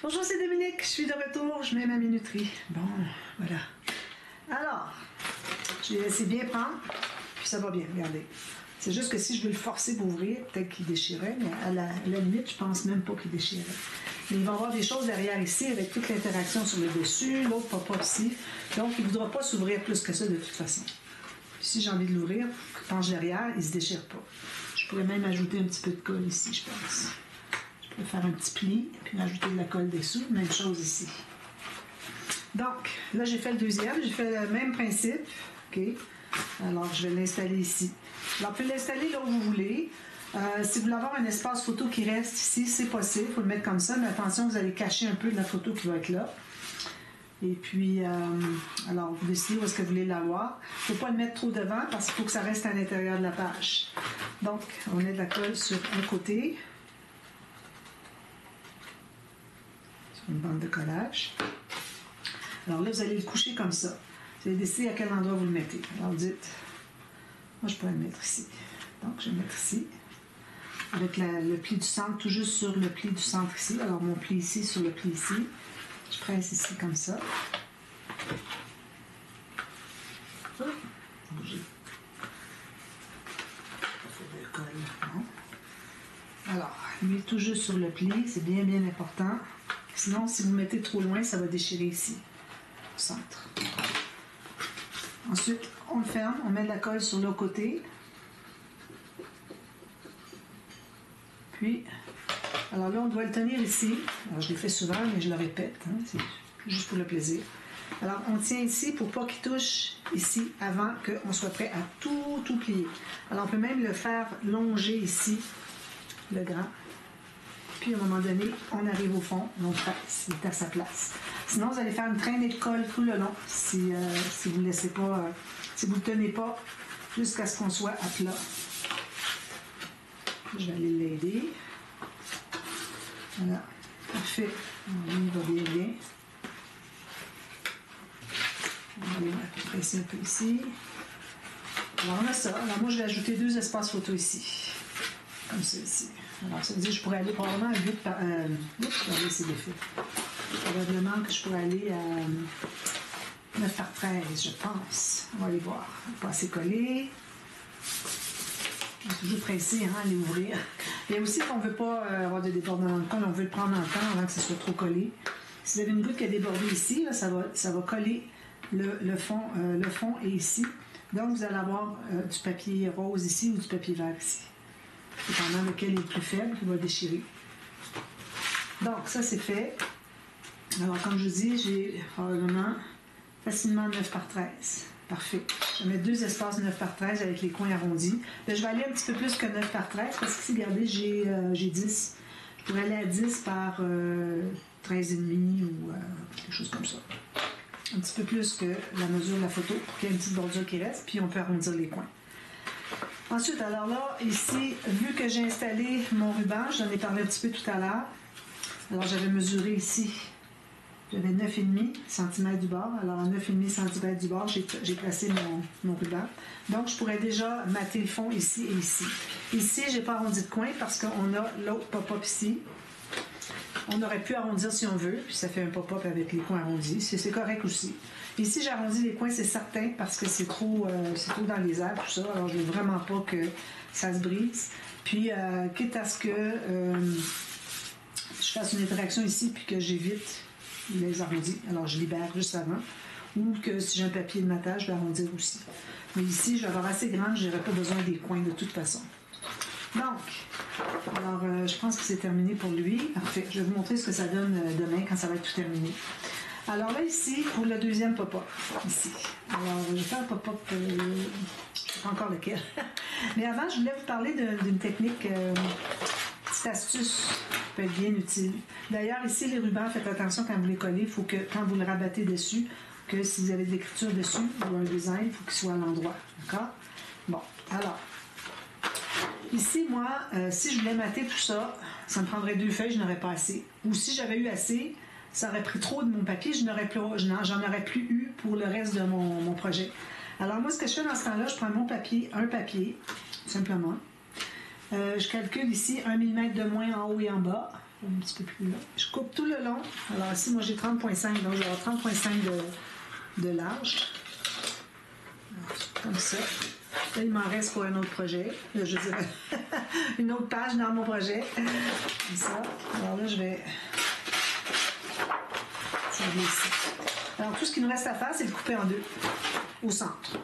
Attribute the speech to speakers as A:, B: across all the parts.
A: Bonjour, c'est Dominique, je suis de retour, je mets ma minuterie. Bon, voilà. Alors, j'ai laissé bien pendre, puis ça va bien, regardez. C'est juste que si je veux le forcer pour ouvrir, peut-être qu'il déchirait, mais à la limite, je pense même pas qu'il déchirait. Mais il va y avoir des choses derrière ici, avec toute l'interaction sur le dessus, l'autre pas ici. Donc, il ne voudra pas s'ouvrir plus que ça de toute façon. Puis si j'ai envie de l'ouvrir, penche derrière, il ne se déchire pas. Je pourrais même ajouter un petit peu de colle ici, je pense. Je peux faire un petit pli, puis rajouter de la colle dessous. Même chose ici. Donc, là, j'ai fait le deuxième. J'ai fait le même principe. OK? Alors, je vais l'installer ici. Alors, vous pouvez l'installer là où vous voulez. Si vous voulez avoir un espace photo qui reste ici, c'est possible. Il faut le mettre comme ça. Mais attention, vous allez cacher un peu de la photo qui va être là. Et puis, alors, vous décidez où est-ce que vous voulez l'avoir. Il ne faut pas le mettre trop devant parce qu'il faut que ça reste à l'intérieur de la page. Donc, on met de la colle sur un côté. Une bande de collage. Alors là, vous allez le coucher comme ça. Vous allez décider à quel endroit vous le mettez. Alors dites, moi je pourrais le mettre ici. Donc je vais le mettre ici. Avec le pli du centre, tout juste sur le pli du centre ici. Alors mon pli ici sur le pli ici. Je presse ici comme ça. Oh, bouger. Il faut de colle. Non. Alors, lui tout juste sur le pli, c'est bien important. Sinon, si vous mettez trop loin, ça va déchirer ici, au centre. Ensuite, on le ferme, on met de la colle sur l'autre côté. Puis, alors là, on doit le tenir ici. Alors, je l'ai fait souvent, mais je le répète, hein, c'est juste pour le plaisir. Alors, on tient ici pour pas qu'il touche ici avant qu'on soit prêt à tout plier. Alors, on peut même le faire longer ici, le grand. Puis à un moment donné, on arrive au fond, on presse, il est à sa place. Sinon, vous allez faire une traînée de colle tout le long si vous ne laissez pas, si vous ne le tenez pas jusqu'à ce qu'on soit à plat. Je vais aller l'aider. Voilà, parfait. Il va bien. On va aller presser un peu ici. Alors on a ça. Alors moi, je vais ajouter 2 espaces photo ici. Comme ça ici. Alors, ça veut dire que je pourrais aller probablement à 8 par... regardez, c'est défait. Probablement que je pourrais aller à 9 par 13, je pense. On va aller voir. Pas assez collé. On est toujours pressé, hein, à aller ouvrir. Il y a aussi qu'on ne veut pas avoir de débordement de colle, on veut le prendre en temps avant que ce soit trop collé. Si vous avez une goutte qui a débordé ici, là, ça va coller le fond est ici. Donc, vous allez avoir du papier rose ici ou du papier vert ici. Dépendant lequel est le plus faible, il va déchirer. Donc, ça, c'est fait. Alors, comme je vous dis, j'ai probablement facilement 9 par 13. Parfait. Je vais mettre 2 espaces 9 par 13 avec les coins arrondis. Là, je vais aller un petit peu plus que 9 par 13 parce que, regardez, j'ai 10. Je pourrais aller à 10 par 13,5 ou quelque chose comme ça. Un petit peu plus que la mesure de la photo pour qu'il y ait une petite bordure qui reste, puis on peut arrondir les coins. Ensuite, alors là, ici, vu que j'ai installé mon ruban, j'en ai parlé un petit peu tout à l'heure. Alors, j'avais mesuré ici, j'avais 9,5 cm du bord. Alors, à 9,5 cm du bord, j'ai placé mon ruban. Donc, je pourrais déjà mater le fond ici et ici. Ici, je n'ai pas arrondi de coin parce qu'on a l'autre pop-up ici. On aurait pu arrondir si on veut, puis ça fait un pop-up avec les coins arrondis. C'est correct aussi. Ici, j'ai arrondi les coins, c'est certain, parce que c'est trop dans les airs, tout ça. Alors, je ne veux vraiment pas que ça se brise. Puis, quitte à ce que je fasse une interaction ici, puis que j'évite les arrondis. Alors, je libère juste avant. Ou que si j'ai un papier de matage, je vais arrondir aussi. Mais ici, je vais avoir assez grand, je n'aurai pas besoin des coins de toute façon. Donc, alors, je pense que c'est terminé pour lui. Parfait. Je vais vous montrer ce que ça donne demain quand ça va être tout terminé. Alors là, ici, pour le deuxième pop-up, ici. Alors, je vais faire un pop-up, je ne sais pas encore lequel. Mais avant, je voulais vous parler d'une technique, petite astuce qui peut être bien utile. D'ailleurs, ici, les rubans, faites attention quand vous les collez, il faut que, quand vous le rabattez dessus, que si vous avez de l'écriture dessus ou un design, il faut qu'il soit à l'endroit. D'accord? Bon, alors... Ici, moi, si je voulais mater tout ça, ça me prendrait 2 feuilles, je n'aurais pas assez. Ou si j'avais eu assez, ça aurait pris trop de mon papier, j'en aurais plus eu pour le reste de mon projet. Alors moi, ce que je fais dans ce temps-là, je prends mon papier, un papier, simplement. Je calcule ici 1 mm de moins en haut et en bas. Un petit peu plus long. Je coupe tout le long. Alors ici, moi j'ai 30,5, donc je vais avoir 30,5 de large. Alors, comme ça. Là, il m'en reste pour un autre projet. Là, je dirais une autre page dans mon projet. Comme ça. Alors là, je vais servir ici. Alors, tout ce qu'il nous reste à faire, c'est le couper en deux, au centre.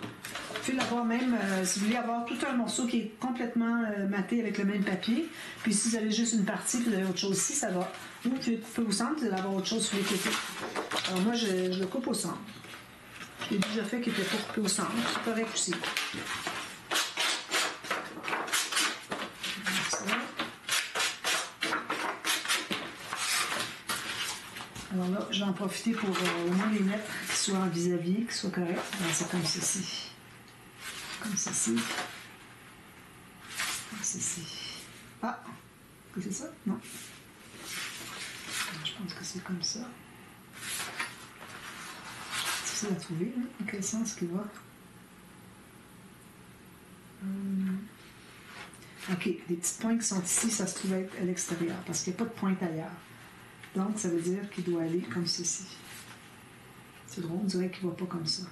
A: Puis l'avoir même, si vous voulez avoir tout un morceau qui est complètement maté avec le même papier, puis si vous avez juste une partie, puis vous avez autre chose ici, ça va. Ou vous pouvez couper au centre, vous allez avoir autre chose sur les côtés. Alors moi, je le coupe au centre. Je l'ai déjà fait qu'il était pas coupé au centre. C'est correct aussi. Alors là, je vais en profiter pour au moins les mettre qui soient en vis-à-vis, qui soient corrects. Alors c'est comme ceci. Comme ceci. Comme ceci. Ah! C'est ça? Non. Je pense que c'est comme ça. C'est difficile à trouver, hein? Dans quel sens qu'il va? OK, les petites pointes qui sont ici, ça se trouve être à l'extérieur, parce qu'il n'y a pas de pointe ailleurs. Donc, ça veut dire qu'il doit aller comme ceci. C'est drôle, on dirait qu'il ne va pas comme ça.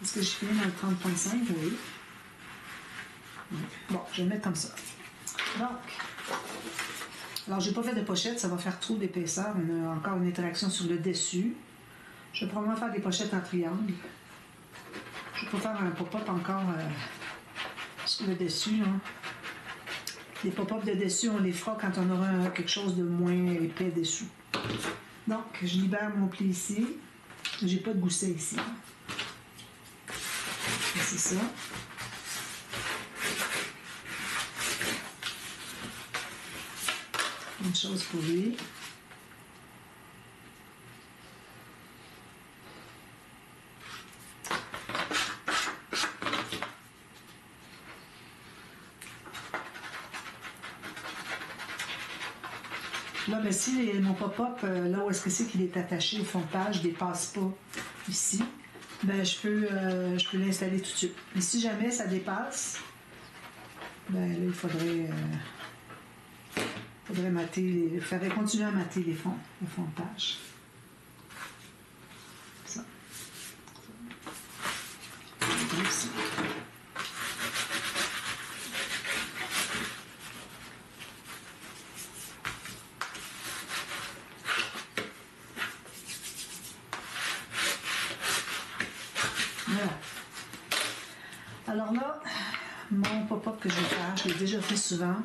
A: Est-ce que je finis dans le 30,5? Oui. Bon, je vais le mettre comme ça. Donc, alors j'ai pas fait de pochette, ça va faire trop d'épaisseur. On a encore une interaction sur le dessus. Je vais probablement faire des pochettes en triangle. Je vais pas faire un pop-up encore sur le dessus. Hein. Les pop-up de dessus, on les fera quand on aura quelque chose de moins épais dessous. Donc, je libère mon pli ici. J'ai pas de gousset ici. C'est ça. Une chose pour lui. Là, ben, si mon pop-up, là où est-ce que c'est qu'il est attaché au fond de page, ne dépasse pas ici, ben, je peux l'installer tout de suite. Mais si jamais ça dépasse, ben, là, il faudrait mater, il faudrait continuer à mater le fond de page. Ça. Ici. Voilà. Alors là, mon pop-up que je vais faire, je l'ai déjà fait souvent.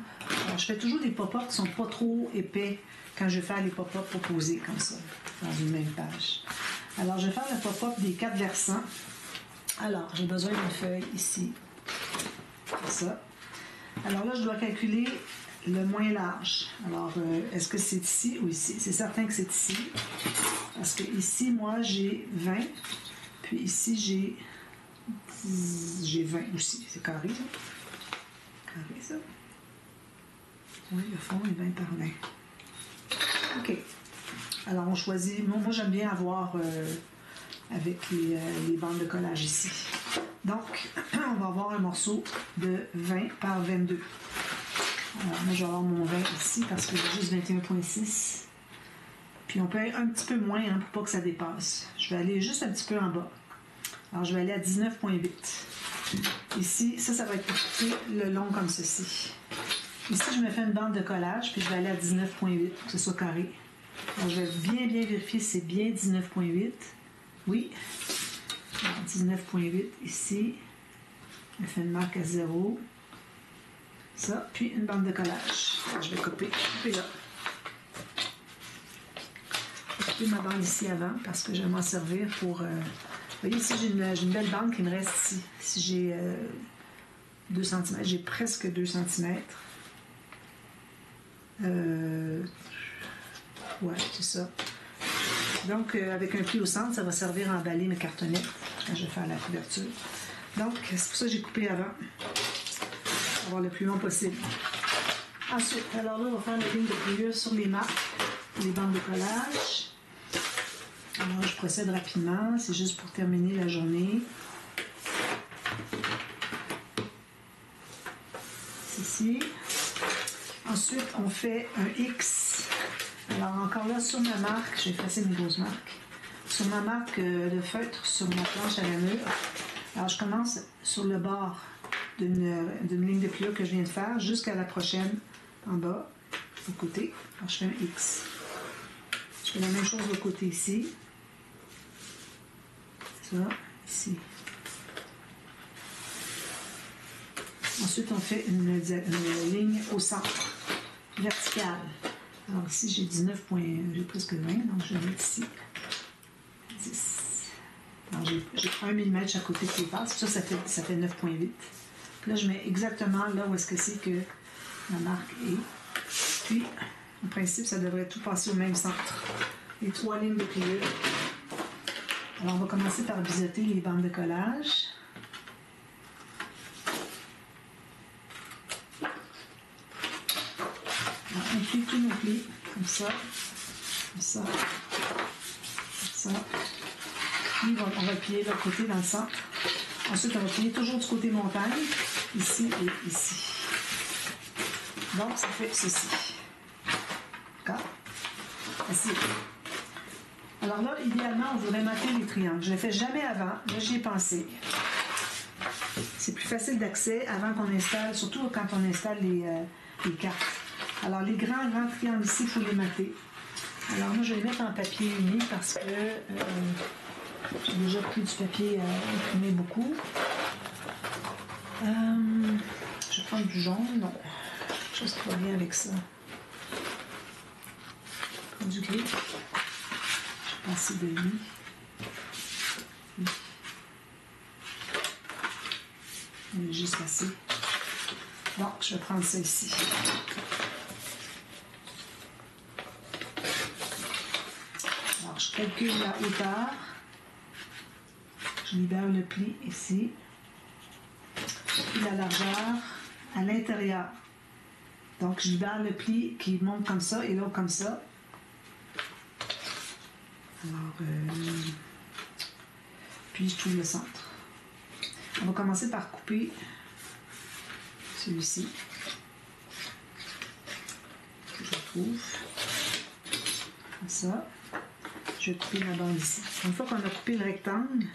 A: Alors, je fais toujours des pop-up qui ne sont pas trop épais quand je vais faire les pop-up proposés comme ça, dans une même page. Alors, je vais faire le pop-up des 4 versants. Alors, j'ai besoin d'une feuille ici. Comme ça. Alors là, je dois calculer le moins large. Alors, est-ce que c'est ici ou ici? C'est certain que c'est ici. Parce que ici, moi, j'ai 20. Puis ici, j'ai 20 aussi. C'est carré, ça? Carré, ça? Oui, le fond est 20 par 20. OK. Alors, on choisit... Moi j'aime bien avoir avec les bandes de collage ici. Donc, on va avoir un morceau de 20 par 22. Alors, moi, je vais avoir mon 20 ici parce que j'ai juste 21,6. Puis, on peut aller un petit peu moins hein, pour pas que ça dépasse. Je vais aller juste un petit peu en bas. Alors, je vais aller à 19,8. Ici, ça va être coupé le long comme ceci. Ici, je me fais une bande de collage, puis je vais aller à 19,8 pour que ce soit carré. Alors, je vais bien vérifier si c'est bien 19,8. Oui. 19,8 ici. Je fais une marque à 0. Ça, puis une bande de collage. Alors, je vais couper là. Je vais couper ma bande ici avant parce que je vais m'en servir pour... Vous voyez, ici, j'ai une belle bande qui me reste ici. Si j'ai 2 cm, j'ai presque 2 cm. Ouais, c'est ça. Donc, avec un pli au centre, ça va servir à emballer mes cartonnettes quand je vais faire la couverture. Donc, c'est pour ça que j'ai coupé avant. Pour avoir le plus long possible. Ensuite, alors là, on va faire la ligne de pliure sur les marques, les bandes de collage. Alors, je procède rapidement. C'est juste pour terminer la journée. C'est ici. Ensuite, Ensuite, on fait un X. Alors, encore là, sur ma marque, j'ai effacé mes grosses marques. Sur ma marque de feutre, sur ma planche à la mur, alors je commence sur le bord d'une ligne de pliure que je viens de faire jusqu'à la prochaine en bas, au côté. Alors, je fais un X. Je fais la même chose de côté ici. Ça, ici. Ensuite, on fait une ligne au centre, verticale. Alors ici, j'ai 19 points, j'ai presque 20, donc je vais mettre ici 10. Alors j'ai 1 mm à côté qui passe, ça fait 9,8. Là, je mets exactement là où est-ce que c'est que la marque est. Puis, en principe, ça devrait tout passer au même centre. Les 3 lignes de pliure. Alors, on va commencer par biseauter les bandes de collage. Alors, on plie tous nos plis, comme ça, comme ça, comme ça. Puis, on va plier de l'autre côté dans le centre. Ensuite, on va plier toujours du côté montagne, ici et ici. Donc, ça fait ceci. D'accord? Ainsi. Alors là, idéalement, on voudrait mater les triangles. Je ne le fais jamais avant. Là, j'y ai pensé. C'est plus facile d'accès avant qu'on installe, surtout quand on installe les cartes. Alors, les grands triangles ici, il faut les mater. Alors, moi, je vais les mettre en papier uni parce que j'ai déjà pris du papier imprimé beaucoup. Je vais prendre du jaune. Non. Quelque chose qui va bien avec ça. Prendre du gris. Je vais passer de lui. Il est juste assez. Donc, je vais prendre ça ici. Alors, je calcule la hauteur. Je libère le pli ici. Puis la largeur à l'intérieur. Donc, je libère le pli qui monte comme ça et l'autre comme ça. Alors, puis je trouve le centre. On va commencer par couper celui-ci. Je trouve. Comme ça. Je vais couper la bande ici. Une fois qu'on a coupé le rectangle,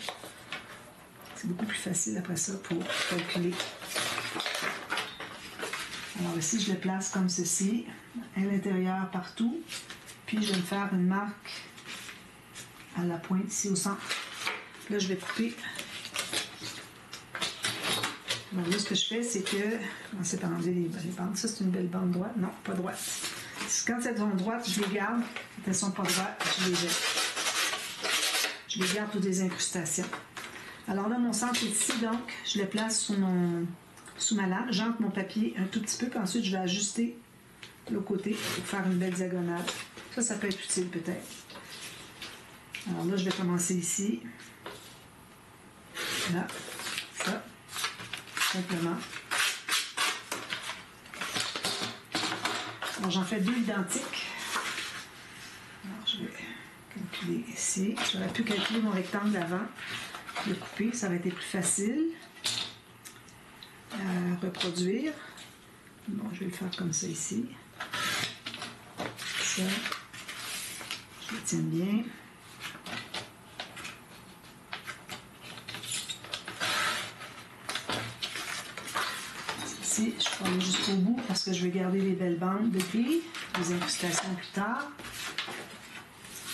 A: c'est beaucoup plus facile après ça pour calculer. Alors ici, je le place comme ceci, à l'intérieur partout. Puis je vais me faire une marque à la pointe ici au centre. Là, je vais couper. Alors là, ce que je fais, c'est que... On sait pas enlever les bandes. Ça, c'est une belle bande droite. Non, pas droite. Quand elles sont droites, je les garde. Quand elles sont pas droites, je les jette. Je les garde pour des incrustations. Alors là, mon centre est ici, donc je le place sous ma lame. J'entre mon papier un tout petit peu, puis ensuite, je vais ajuster l'autre côté pour faire une belle diagonale. Ça peut être utile peut-être. Alors là, je vais commencer ici. Là, ça, simplement. Alors, j'en fais 2 identiques. Alors, je vais calculer ici. J'aurais pu calculer mon rectangle avant, le couper, ça aurait été plus facile à reproduire. Bon, je vais le faire comme ça ici. Ça, je le tiens bien. Ici, je vais aller jusqu'au bout parce que je vais garder les belles bandes de plis, les incrustations plus tard.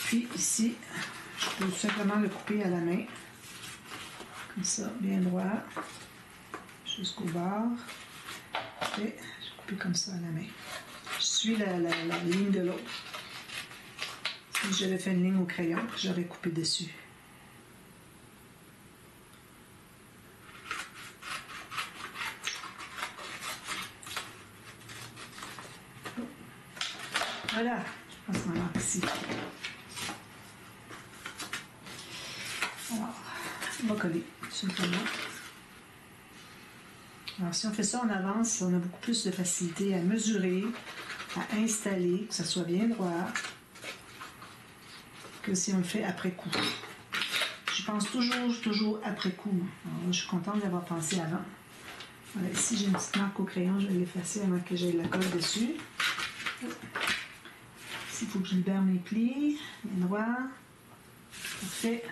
A: Puis ici, je peux tout simplement le couper à la main. Comme ça, bien droit, jusqu'au bord. Et je vais couper comme ça à la main. Je suis la ligne de l'autre. Si j'avais fait une ligne au crayon, j'aurais coupé dessus. Voilà, je passe ma marque ici. Alors, on va coller, simplement. Alors, si on fait ça en avance, on a beaucoup plus de facilité à mesurer, à installer, que ça soit bien droit, que si on le fait après coup. Je pense toujours après coup. Alors, je suis contente d'avoir pensé avant. Voilà, ici, j'ai une petite marque au crayon, je vais l'effacer avant que j'aie la colle dessus. Ici, il faut que je libère mes plis, les droits. Parfait.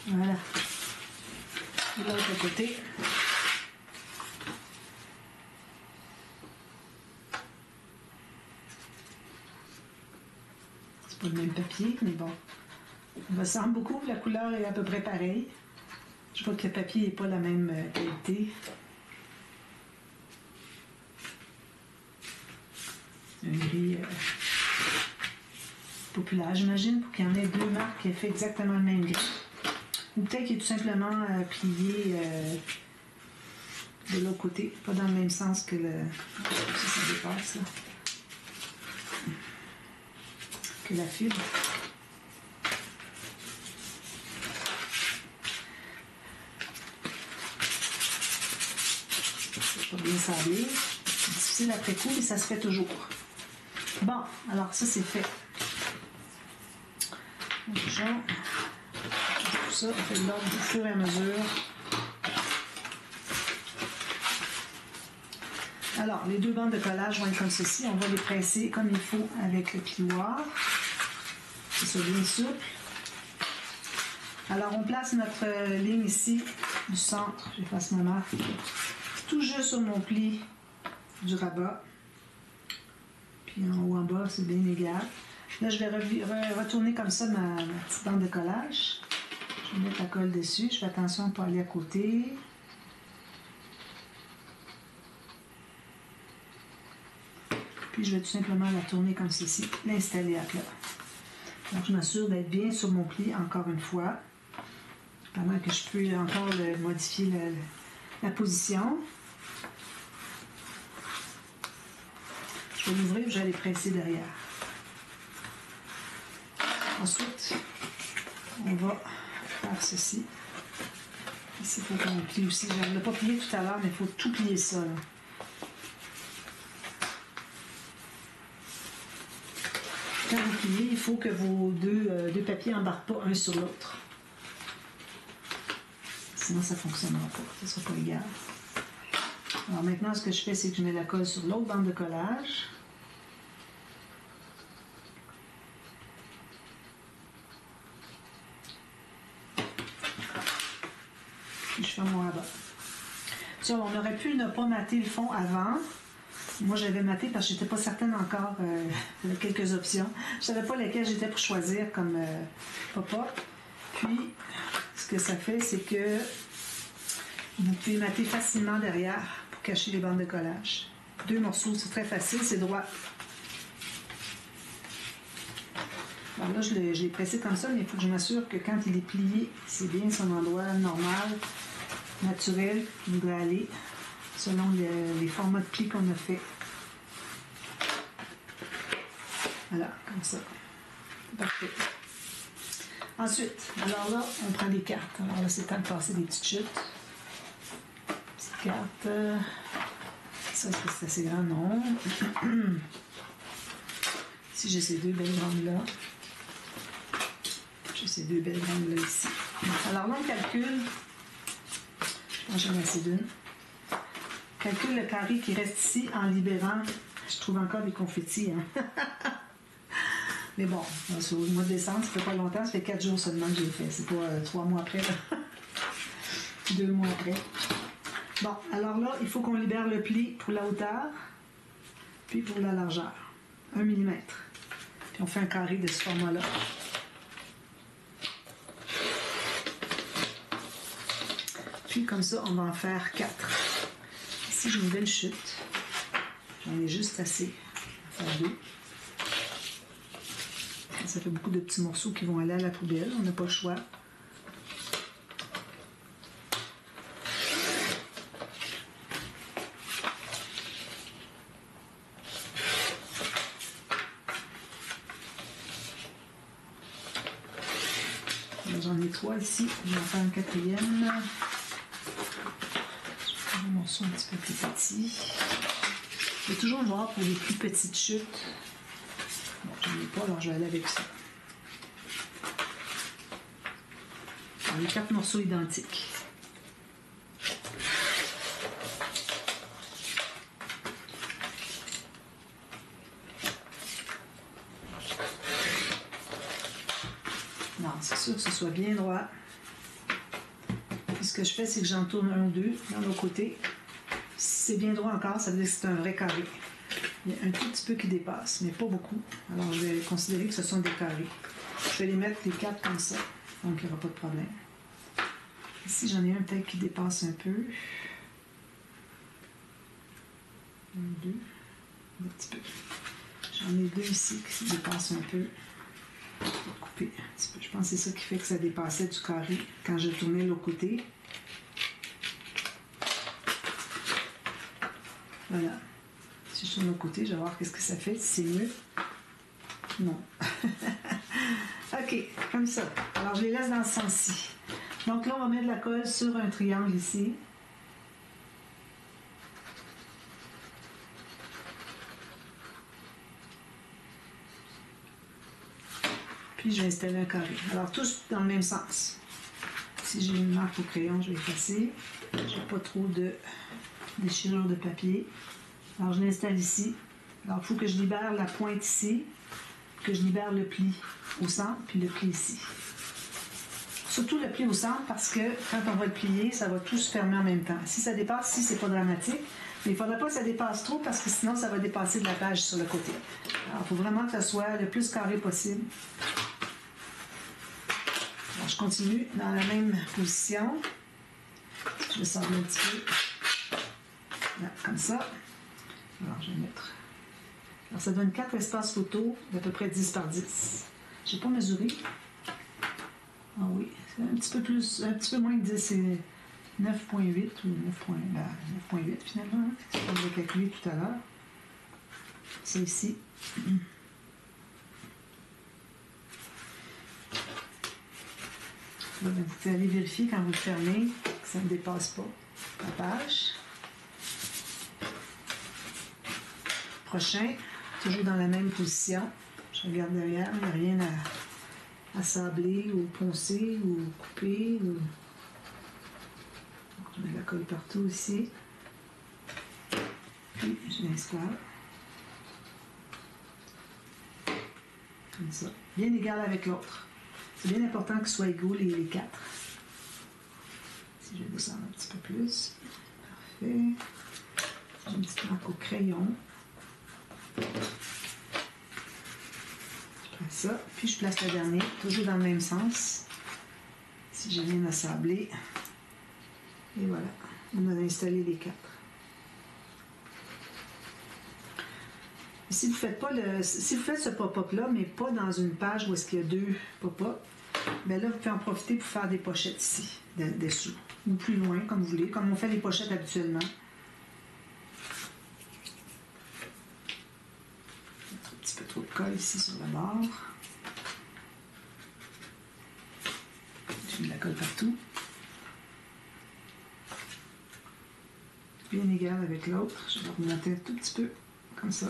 A: Voilà. Et l'autre côté. C'est pas le même papier, mais bon. On ressemble beaucoup, la couleur est à peu près pareille. Je vois que le papier n'est pas la même qualité. Un gris populaire, j'imagine, pour qu'il y en ait deux marques qui aient fait exactement le même gris. Ou peut-être qu'il est tout simplement plié de l'autre côté, pas dans le même sens que le... Ça dépasse, là. Que la fibre. C'est pas bien sablé. C'est difficile après coup, mais ça se fait toujours. Bon, alors ça c'est fait. Déjà, tout ça, on fait de l'ordre au fur et à mesure. Alors, les deux bandes de collage vont être comme ceci. On va les presser comme il faut avec le plioir. C'est ça, bien souple. Alors, on place notre ligne ici du centre. J'efface ma marque. Tout juste sur mon pli du rabat. Puis en haut, en bas, c'est bien égal. Là, je vais retourner comme ça ma petite bande de collage. Je vais mettre la colle dessus. Je fais attention à ne pas aller à côté. Puis je vais tout simplement la tourner comme ceci, l'installer à plat. Donc je m'assure d'être bien sur mon pli encore une fois, pendant que je peux encore modifier la position. Je vais l'ouvrir et je vais les presser derrière. Ensuite, on va faire ceci. Ici, il faut qu'on plie aussi. Je ne l'ai pas plié tout à l'heure, mais il faut tout plier ça, là. Quand vous pliez, il faut que vos deux papiers n'embarquent pas un sur l'autre. Sinon, ça ne fonctionnera pas. Ça ne sera pas égal. Alors maintenant, ce que je fais, c'est que je mets la colle sur l'autre bande de collage. Puis je fais mon rabat. Ça, on aurait pu ne pas mater le fond avant. Moi, j'avais maté parce que je n'étais pas certaine encore de quelques options. Je ne savais pas lesquelles j'étais pour choisir comme pop-up. Puis, ce que ça fait, c'est que vous pouvez mater facilement derrière pour cacher les bandes de collage. Deux morceaux, c'est très facile, c'est droit. Alors là, je l'ai pressé comme ça, mais il faut que je m'assure que quand il est plié, c'est bien son endroit normal, naturel, qui voudrait aller, selon les formats de plis qu'on a fait. Voilà, comme ça. Parfait. Ensuite, alors là, on prend des cartes. Alors là, c'est temps de passer des petites chutes. Petites cartes. Ça, est-ce que c'est assez grand? Non. Ici, j'ai ces deux belles grandes-là. J'ai ces deux belles grandes-là ici. Alors là, on calcule. Je pense que j'en ai assez d'une. Calcule le carré qui reste ici en libérant. Je trouve encore des confettis. Hein? Mais bon, au mois de décembre, ça fait pas longtemps, ça fait 4 jours seulement que j'ai fait. C'est pas 3 mois après. 2 mois après. Bon, alors là, il faut qu'on libère le pli pour la hauteur, puis pour la largeur. 1 mm. Puis on fait un carré de ce format-là. Puis comme ça, on va en faire 4. Ici, j'ai une belle chute. J'en ai juste assez à faire 2. Ça fait beaucoup de petits morceaux qui vont aller à la poubelle. On n'a pas le choix. J'en ai 3 ici. Je vais en faire un 4e. Un morceau un petit peu plus petit. Il y a toujours voir pour les plus petites chutes. Bon, j'en ai pas, alors je vais aller avec ça. les 4 morceaux identiques. Non, c'est sûr que ce soit bien droit. Puis ce que je fais, c'est que j'en tourne un ou deux dans l'autre côté. Si c'est bien droit encore, ça veut dire que c'est un vrai carré. Il y a un tout petit peu qui dépasse, mais pas beaucoup. Alors je vais considérer que ce sont des carrés. Je vais les mettre les 4 comme ça, donc il n'y aura pas de problème. Ici, j'en ai un peut-être qui dépasse un peu. Un, deux, un petit peu. J'en ai 2 ici qui se dépassent un peu. Je vais couper un petit peu. Je pense que c'est ça qui fait que ça dépassait du carré quand je tournais l'autre côté. Voilà. Si je tourne l'autre côté, je vais voir qu'est-ce que ça fait. Si c'est mieux. Non. OK, comme ça. Alors, je les laisse dans ce sens-ci. Donc là, on va mettre de la colle sur un triangle ici. Puis, je vais installer un carré. Alors, tous dans le même sens. Si j'ai une marque au crayon, je vais effacer. Je n'ai pas trop de déchirure de papier. Alors, je l'installe ici. Alors, il faut que je libère la pointe ici, que je libère le pli au centre, puis le pli ici. Surtout le pli au centre, parce que quand on va le plier, ça va tout se fermer en même temps. Si ça dépasse, si c'est pas dramatique, mais il ne faudra pas que ça dépasse trop, parce que sinon, ça va dépasser de la page sur le côté. Alors, il faut vraiment que ça soit le plus carré possible. Alors, je continue dans la même position. Je vais sortir un petit peu. Là, comme ça. Alors, je vais mettre... Alors, ça donne 4 espaces photo d'à peu près 10 par 10. Je n'ai pas mesuré. Ah oui, c'est un petit peu plus, un petit peu moins que 10, c'est 9.8 ou 9.8 finalement. Hein? C'est ce qu'on va calculer tout à l'heure. C'est ici. Là, vous pouvez aller vérifier quand vous le fermez que ça ne dépasse pas la page. Prochain, toujours dans la même position. Je regarde derrière, il n'y a rien à sabler ou poncer ou couper. Je mets de la colle partout ici. Puis je l'installe. Comme ça. Bien égal avec l'autre. C'est bien important qu'ils soient égaux les 4. Si je vais descendre un petit peu plus. Parfait. J'ai une petite marque au crayon. Je prends ça, puis je place le dernier, toujours dans le même sens. Si j'ai rien à sabler. Et voilà, on a installé les 4. Si vous faites ce pop-up là, mais pas dans une page où est-ce qu'il y a 2 pop-up, bien là, vous pouvez en profiter pour faire des pochettes ici, dessous. Ou plus loin, comme vous voulez, comme on fait les pochettes habituellement. Un petit peu trop de colle ici sur le bord. Je mets de la colle partout. Bien égal avec l'autre. Je vais remonter un tout petit peu, comme ça.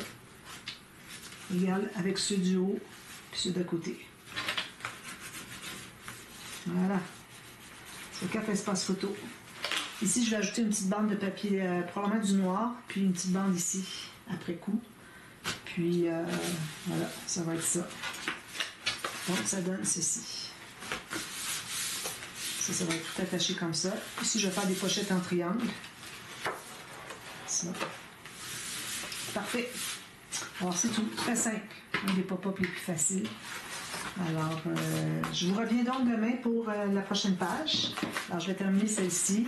A: Égal avec ceux du haut puis ceux d'à côté. Voilà. C'est 4 espaces photo. Ici, je vais ajouter une petite bande de papier, probablement du noir, puis une petite bande ici, après coup. Puis, voilà, ça va être ça. Donc, ça donne ceci. Ça va être tout attaché comme ça. Ici, je vais faire des pochettes en triangle. Ça. Parfait. Alors, c'est tout. Très simple. Un des pop-up les plus faciles. Alors, je vous reviens donc demain pour la prochaine page. Alors, je vais terminer celle-ci.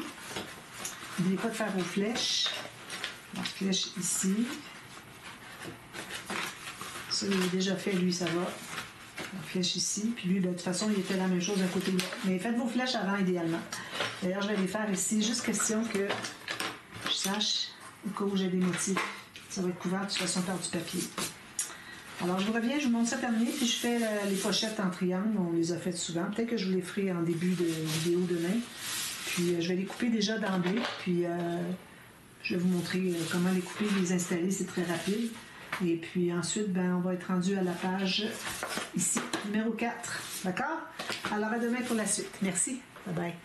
A: N'oubliez pas de faire vos flèches. La flèche ici. Ça, il est déjà fait, lui, ça va. La flèche ici. Puis lui, de toute façon, il était la même chose d'un côté de l'autre. Mais faites vos flèches avant, idéalement. D'ailleurs, je vais les faire ici. Juste question que je sache au cas où j'ai des motifs. Ça va être couvert de toute façon par du papier. Alors, je vous reviens, je vous montre ça terminé, puis je fais les pochettes en triangle. On les a faites souvent. Peut-être que je vous les ferai en début de vidéo demain. Puis, je vais les couper déjà d'emblée. Puis, je vais vous montrer comment les couper, les installer. C'est très rapide. Et puis, ensuite, ben, on va être rendu à la page ici, numéro 4. D'accord? Alors, à demain pour la suite. Merci. Bye bye.